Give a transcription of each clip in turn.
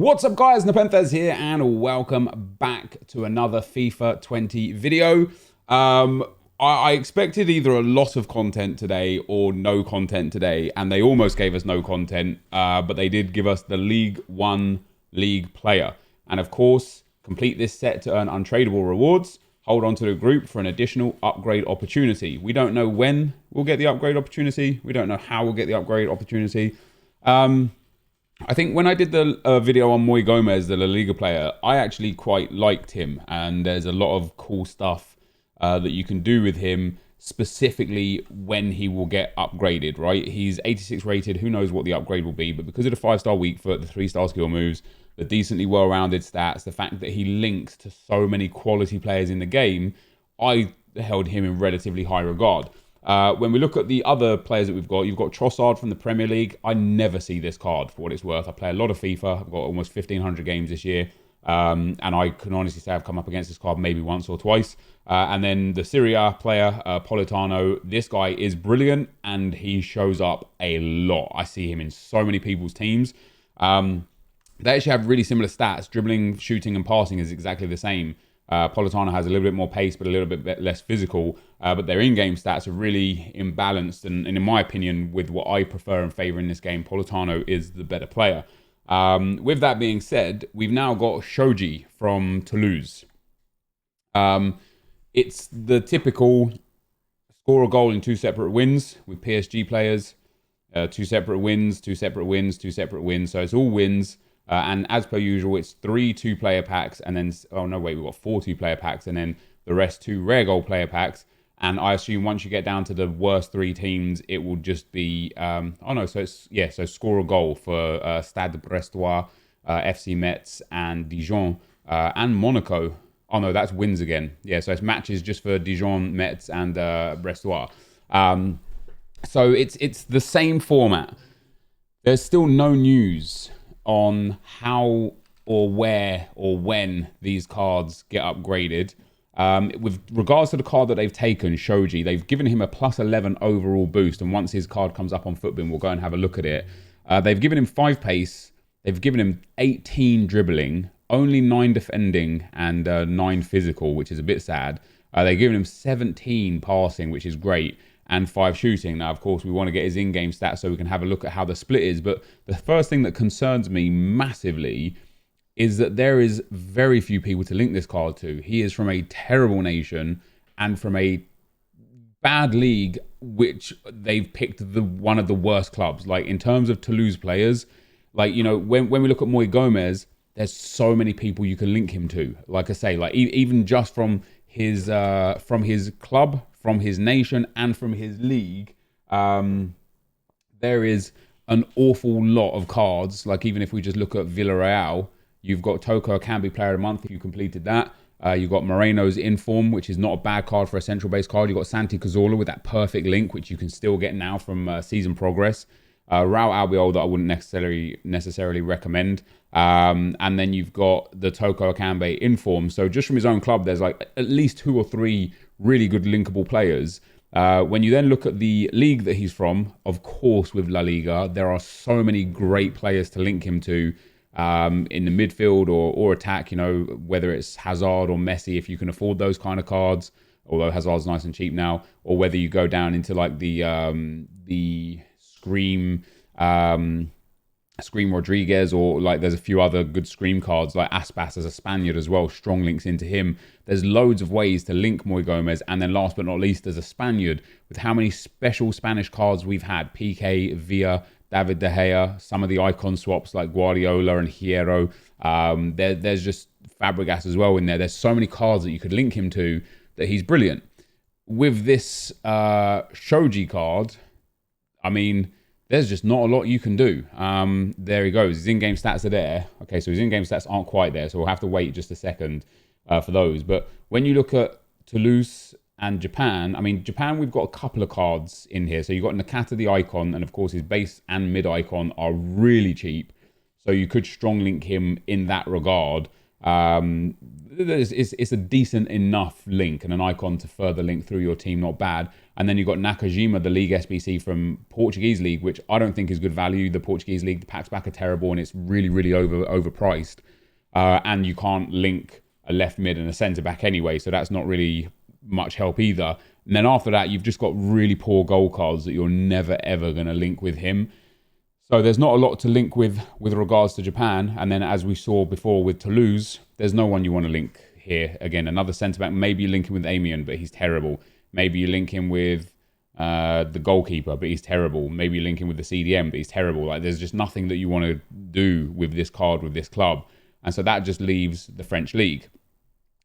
What's up guys, Nepenthez here and welcome back to another FIFA 20 video. I expected either a lot of content today or no content today, and they almost gave us no content, but they did give us the League One League player. And of course, complete this set to earn untradeable rewards, hold on to the group for an additional upgrade opportunity. We don't know when we'll get the upgrade opportunity. We don't know how we'll get the upgrade opportunity. I think when I did the video on Moi Gomez, the La Liga player, I actually quite liked him, and there's a lot of cool stuff that you can do with him, specifically when he will get upgraded, right? He's 86 rated, who knows what the upgrade will be, but because of the 5-star weak foot, the 3-star skill moves, the decently well-rounded stats, the fact that he links to so many quality players in the game, I held him in relatively high regard. When we look at the other players that we've got, you've got Trossard from the Premier League. I never see this card for what it's worth. I play a lot of FIFA. I've got almost 1,500 games this year. And I can honestly say I've come up against this card maybe once or twice. And then the Serie A player, Politano, this guy is brilliant and he shows up a lot. I see him in so many people's teams. They actually have really similar stats. Dribbling, shooting and passing is exactly the same. Politano has a little bit more pace, but a little bit less physical. But their in-game stats are really imbalanced. And in my opinion, with what I prefer and favour in this game, Politano is the better player. With that being said, we've now got Shoji from Toulouse. It's the typical score a goal in 2 separate wins with PSG players. 2 separate wins, 2 separate wins, 2 separate wins. So it's all wins. And as per usual, it's 3 2-player packs, and then, oh no, wait, we've got 4 2-player packs, and then the rest 2 rare goal player packs. And I assume once you get down to the worst 3 teams, it will just be, so score a goal for Stade Brestois, FC Metz, and Dijon, and Monaco. Oh no, that's wins again. Yeah, so it's matches just for Dijon, Metz, and Brestois. So it's the same format. There's still no news on how or where or when these cards get upgraded. With regards to the card that they've taken, Shoji, they've given him a +11 overall boost, and once his card comes up on Futbin, we'll go and have a look at it. They've given him 5 pace, they've given him 18 dribbling, only 9 defending, and 9 physical, which is a bit sad. They've given him 17 passing, which is great, and 5 shooting. Now, of course, we want to get his in-game stats so we can have a look at how the split is. But the first thing that concerns me massively is that there is very few people to link this card to. He is from a terrible nation and from a bad league, which they've picked one of the worst clubs. Like, in terms of Toulouse players, like, you know, when we look at Moi Gomez, there's so many people you can link him to. Like I say, like even just from his club, from his nation, and from his league, there is an awful lot of cards. Like, even if we just look at Villarreal, you've got Toko Akambi Player of the Month if you completed that. You've got Moreno's Inform, which is not a bad card for a central-based card. You've got Santi Cazorla with that perfect link, which you can still get now from season progress. Raul Albiol that I wouldn't necessarily recommend. And then you've got the Toko Akambi Inform. So just from his own club, there's like at least 2 or 3 really good linkable players. When you then look at the league that he's from, of course, with La Liga, there are so many great players to link him to in the midfield or attack, you know, whether it's Hazard or Messi, if you can afford those kind of cards, although Hazard's nice and cheap now, or whether you go down into like the Scream Rodriguez, or like there's a few other good Scream cards like Aspas as a Spaniard as well, strong links into him. There's loads of ways to link Moi Gomez. And then last but not least, as a Spaniard, with how many special Spanish cards we've had, PK, Villa, David De Gea, some of the icon swaps like Guardiola and Hierro. There's just Fabregas as well in there. There's so many cards that you could link him to that he's brilliant. With this Shoji card, I mean, there's just not a lot you can do. There he goes. His in-game stats are there. Okay, so his in-game stats aren't quite there, so we'll have to wait just a second for those. But when you look at Toulouse and Japan, I mean, Japan, we've got a couple of cards in here. So you've got Nakata the icon, and of course his base and mid icon are really cheap. So you could strong link him in that regard. It's a decent enough link and an icon to further link through your team, not bad. And then you've got Nakajima, the League SBC from Portuguese League, which I don't think is good value. The Portuguese League, the packs back are terrible and it's really, really overpriced. And you can't link a left mid and a centre back anyway, so that's not really much help either. And then after that, you've just got really poor goal cards that you're never, ever going to link with him. So there's not a lot to link with regards to Japan. And then as we saw before with Toulouse, there's no one you want to link here. Again, another centre-back. Maybe you link him with Amiens, but he's terrible. Maybe you link him with the goalkeeper, but he's terrible. Maybe you link him with the CDM, but he's terrible. Like, there's just nothing that you want to do with this card, with this club. And so that just leaves the French league.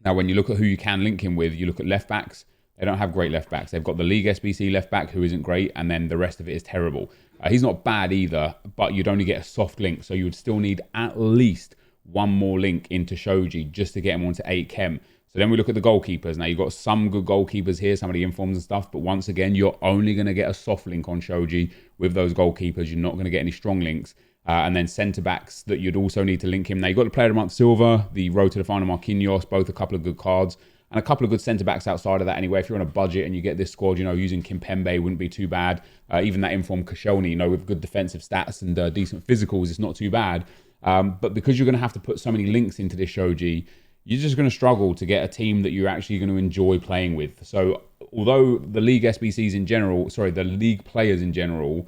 Now, when you look at who you can link him with, you look at left-backs. They don't have great left-backs. They've got the League SBC left-back, who isn't great, and then the rest of it is terrible. He's not bad either, but you'd only get a soft link, so you would still need at least one more link into Shoji just to get him onto 8 chem. So then we look at the goalkeepers. Now, you've got some good goalkeepers here, some of the informs and stuff, but once again, you're only going to get a soft link on Shoji with those goalkeepers. You're not going to get any strong links. And then centre-backs that you'd also need to link him. Now, you've got the Player of the Month Silva, the Road to the Final Marquinhos, both a couple of good cards. And a couple of good centre-backs outside of that anyway. If you're on a budget and you get this squad, using Kimpembe wouldn't be too bad. Even that informed Koscielny, with good defensive stats and decent physicals, it's not too bad. But because you're going to have to put so many links into this Shoji, you're just going to struggle to get a team that you're actually going to enjoy playing with. So although the League SBCs in general, the League players in general,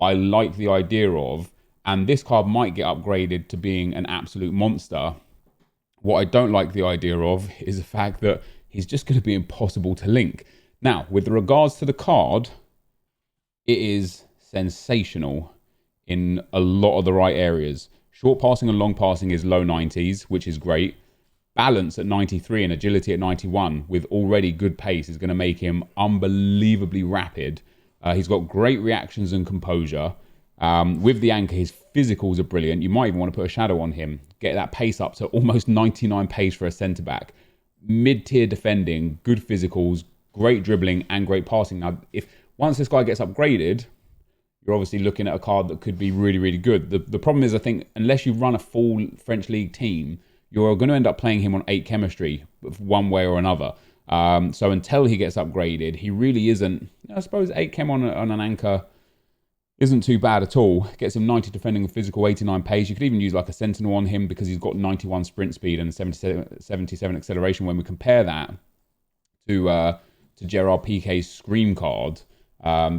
I like the idea of, and this card might get upgraded to being an absolute monster. What I don't like the idea of is the fact that he's just going to be impossible to link. Now, with regards to the card, it is sensational in a lot of the right areas. Short passing and long passing is low 90s, which is great. Balance at 93 and agility at 91 with already good pace is going to make him unbelievably rapid. He's got great reactions and composure. With the anchor, his physicals are brilliant. You might even want to put a shadow on him. Get that pace up to almost 99 pace for a centre-back. Mid-tier defending, good physicals, great dribbling, and great passing. Now, once this guy gets upgraded, you're obviously looking at a card that could be really, really good. The problem is, I think, unless you run a full French League team, you're going to end up playing him on 8 chemistry one way or another. So until he gets upgraded, he really isn't... I suppose 8 chem on an anchor isn't too bad at all. Gets him 90 defending with physical, 89 pace. You could even use like a Sentinel on him because he's got 91 sprint speed and 77 acceleration. When we compare that to Gerard Piqué's Scream card,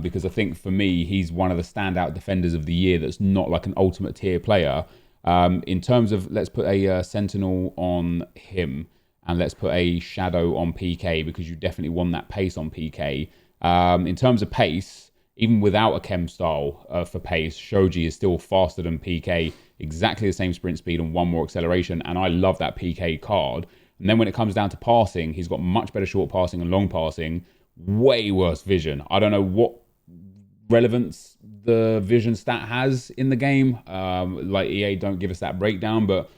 because I think for me, he's one of the standout defenders of the year that's not like an ultimate tier player. In terms of, let's put a Sentinel on him and let's put a Shadow on PK because you definitely want that pace on PK. In terms of pace, even without a chem style for pace, Shoji is still faster than PK, exactly the same sprint speed and one more acceleration, and I love that PK card. And then when it comes down to passing, he's got much better short passing and long passing, way worse vision. I don't know what relevance the vision stat has in the game. Like EA don't give us that breakdown, but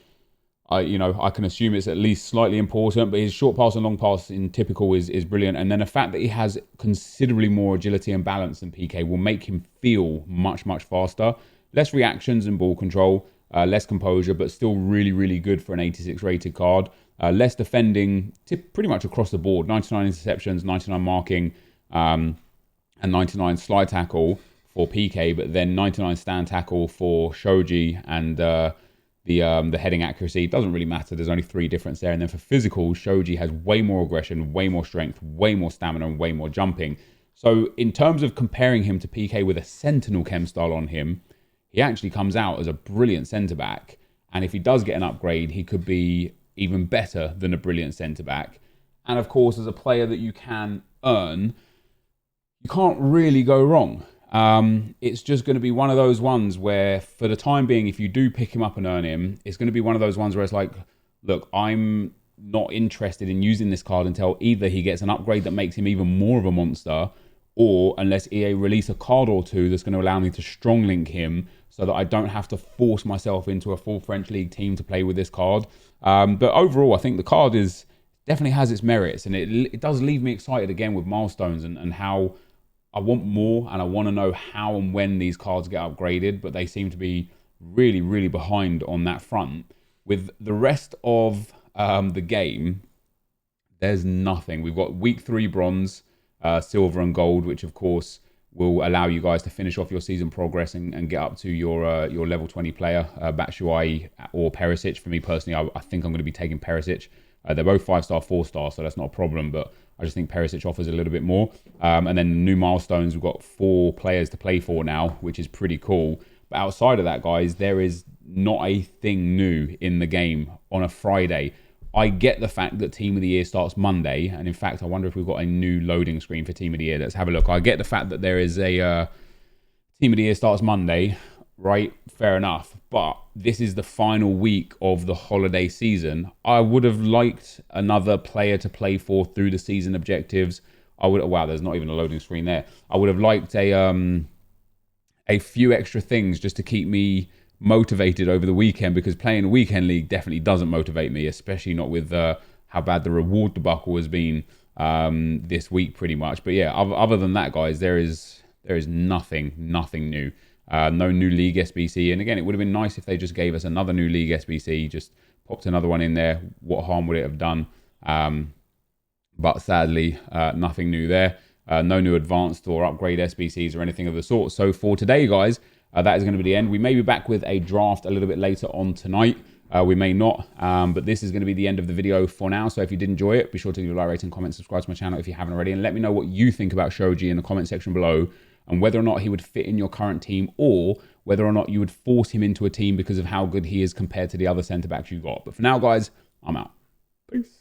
I can assume it's at least slightly important. But his short pass and long pass in typical is brilliant. And then the fact that he has considerably more agility and balance than PK will make him feel much, much faster. Less reactions and ball control, less composure, but still really, really good for an 86 rated card. Less defending, pretty much across the board. 99 interceptions, 99 marking, and 99 slide tackle for PK, but then 99 stand tackle for Shoji, and the heading accuracy. It doesn't really matter. There's only 3 difference there. And then for physical, Shoji has way more aggression, way more strength, way more stamina, and way more jumping. So in terms of comparing him to PK with a Sentinel chem style on him, he actually comes out as a brilliant centre-back. And if he does get an upgrade, he could be even better than a brilliant centre-back. And of course, as a player that you can earn, you can't really go wrong. It's just going to be one of those ones where, for the time being, if you do pick him up and earn him, it's going to be one of those ones where it's like, look, I'm not interested in using this card until either he gets an upgrade that makes him even more of a monster, or unless EA release a card or two that's going to allow me to strong link him so that I don't have to force myself into a full French League team to play with this card. But overall, I think the card definitely has its merits, and it does leave me excited again with milestones and how I want more, and I want to know how and when these cards get upgraded, but they seem to be really, really behind on that front. With the rest of the game, there's nothing. We've got week 3 bronze, silver and gold, which of course will allow you guys to finish off your season progress and get up to your level 20 player, Batshuayi or Perisic. For me personally, I think I'm going to be taking Perisic. They're both 5-star, 4-star, so that's not a problem, but I just think Perisic offers a little bit more. And then new milestones, we've got 4 players to play for now, which is pretty cool. But outside of that, guys, there is not a thing new in the game on a Friday. I get the fact that Team of the Year starts Monday, and in fact, I wonder if we've got a new loading screen for Team of the Year. Let's have a look. I get the fact that there is a Team of the Year starts Monday, right? Fair enough. But this is the final week of the holiday season. I would have liked another player to play for through the season objectives. Wow, there's not even a loading screen there. I would have liked a few extra things just to keep me motivated over the weekend, because playing a weekend league definitely doesn't motivate me, especially not with how bad the reward debacle has been this week pretty much. But yeah, other than that, guys, there is nothing new. No new league SBC, and again, it would have been nice if they just gave us another new league SBC, just popped another one in there. What harm would it have done? But sadly, nothing new there. No new advanced or upgrade SBCs or anything of the sort. So for today, guys, that is going to be the end. We may be back with a draft a little bit later on tonight. We may not, but this is going to be the end of the video for now. So if you did enjoy it, be sure to leave a like, rating, comment, subscribe to my channel if you haven't already, and let me know what you think about Shoji in the comment section below, and whether or not he would fit in your current team, or whether or not you would force him into a team because of how good he is compared to the other centre-backs you got. But for now, guys, I'm out. Peace.